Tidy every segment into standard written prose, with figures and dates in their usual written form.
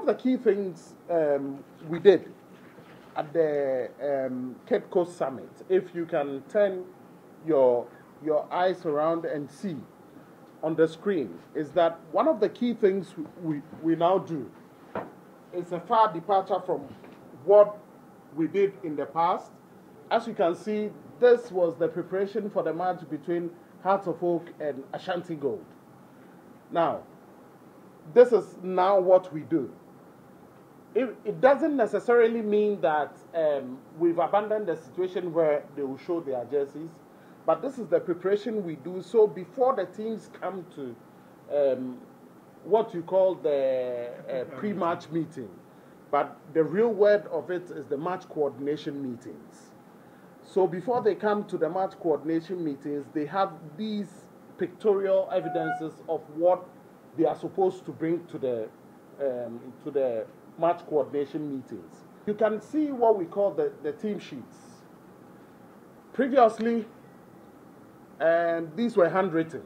of the key things we did at the Cape Coast Summit, if you can turn your eyes around and see on the screen, is that one of the key things we now do is a far departure from what we did in the past. As you can see, this was the preparation for the match between Hearts of Oak and Ashanti Gold. Now, this is now what we do. It doesn't necessarily mean that we've abandoned the situation where they will show their jerseys, but this is the preparation we do. So before the teams come to what you call the pre-match meeting, but the real word of it is the match coordination meetings. So before they come to the match coordination meetings, they have these pictorial evidences of what they are supposed to bring to the match coordination meetings. You can see what we call the team sheets. Previously, these were handwritten.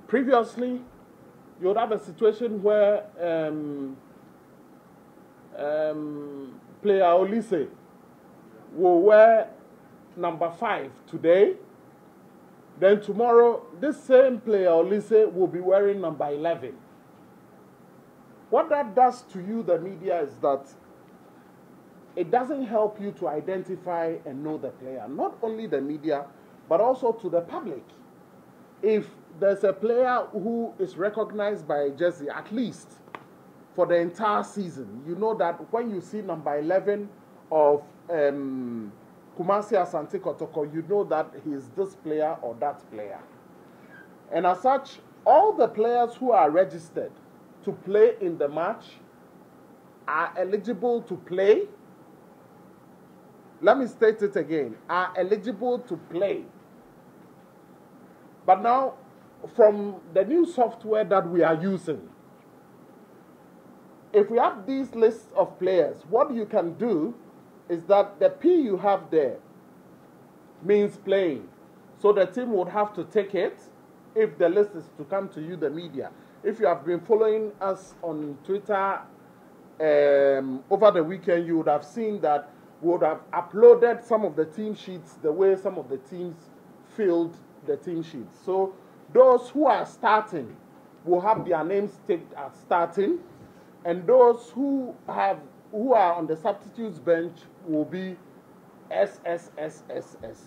Previously, you would have a situation where player Olise will wear number 5 today. Then tomorrow, this same player Olise will be wearing number 11. What that does to you, the media, is that it doesn't help you to identify and know the player. Not only the media, but also to the public. If there's a player who is recognized by a jersey, at least for the entire season, you know that when you see number 11 of Kumasi Asante Kotoko, you know that he is this player or that player. And as such, all the players who are registered to play in the match are eligible to play. Let me state it again, are eligible to play. But now, from the new software that we are using, if we have these lists of players, what you can do is that the P you have there means playing. So the team would have to take it if the list is to come to you, the media. If you have been following us on Twitter over the weekend, you would have seen that we would have uploaded some of the team sheets the way some of the teams filled the team sheets. So those who are starting will have their names ticked as starting, and those who are on the substitutes bench will be SSSSS.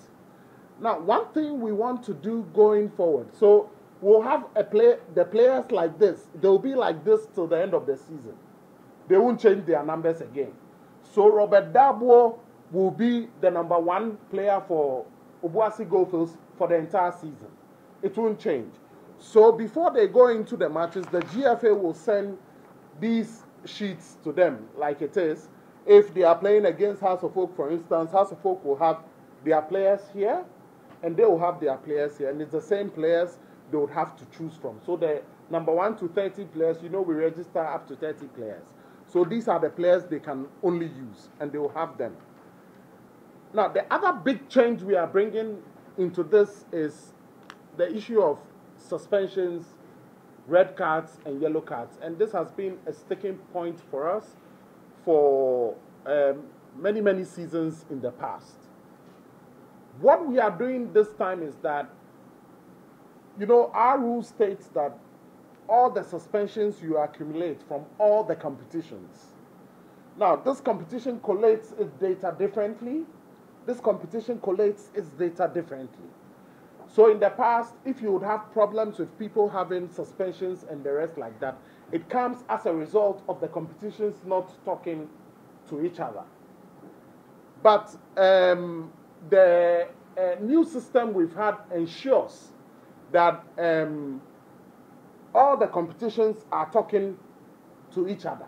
Now, one thing we want to do going forward, so we'll have the players like this. They'll be like this till the end of the season. They won't change their numbers again. So Robert Darboe will be the number 1 player for Obuasi Goldfields for the entire season. It won't change. So before they go into the matches, the GFA will send these sheets to them like it is. If they are playing against House of Oak, for instance, House of Oak will have their players here, and they will have their players here, and it's the same players they would have to choose from. So the number 1 to 30 players, you know, we register up to 30 players. So these are the players they can only use, and they will have them. Now, the other big change we are bringing into this is the issue of suspensions, red cards, and yellow cards. And this has been a sticking point for us for many, many seasons in the past. What we are doing this time is that, you know, our rule states that all the suspensions you accumulate from all the competitions. Now, this competition collates its data differently. This competition collates its data differently. So in the past, if you would have problems with people having suspensions and the rest like that, it comes as a result of the competitions not talking to each other. But the new system we've had ensures that all the competitions are talking to each other.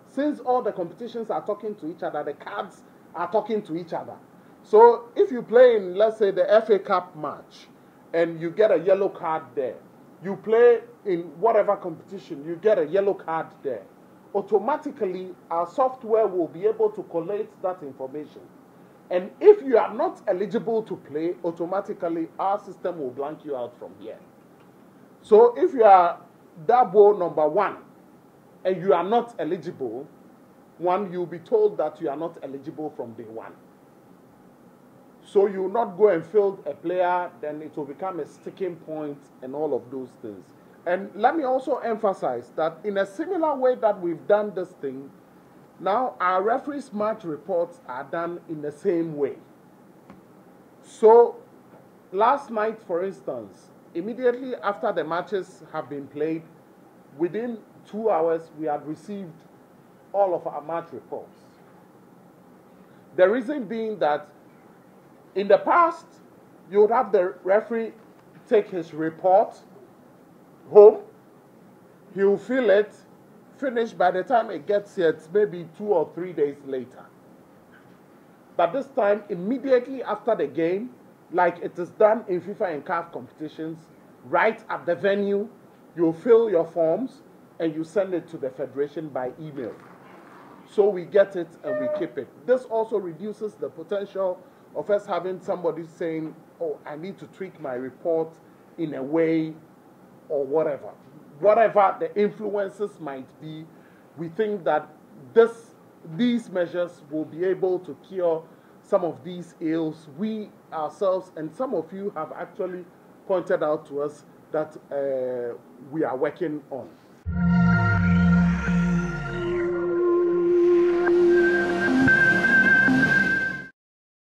Since all the competitions are talking to each other, the cards are talking to each other. So if you play in, let's say, the FA Cup match, and you get a yellow card there, you play in whatever competition, you get a yellow card there, automatically our software will be able to collate that information. And if you are not eligible to play, automatically our system will blank you out from here. So if you are Darboe number 1, and you are not eligible, one, you'll be told that you are not eligible from day one. So you will not go and field a player, then it will become a sticking point and all of those things. And let me also emphasize that in a similar way that we've done this thing, now our referees' match reports are done in the same way. So last night, for instance, immediately after the matches have been played, within 2 hours, we had received all of our match reports. The reason being that in the past, you would have the referee take his report home, he'll fill it, finish. By the time it gets here, it's maybe 2 or 3 days later. But this time, immediately after the game, like it is done in FIFA and CAF competitions, right at the venue, you fill your forms and you send it to the federation by email. So we get it and we keep it. This also reduces the potential of us having somebody saying, oh, I need to tweak my report in a way or whatever. Whatever the influences might be, we think that these measures will be able to cure some of these ills we ourselves and some of you have actually pointed out to us that we are working on.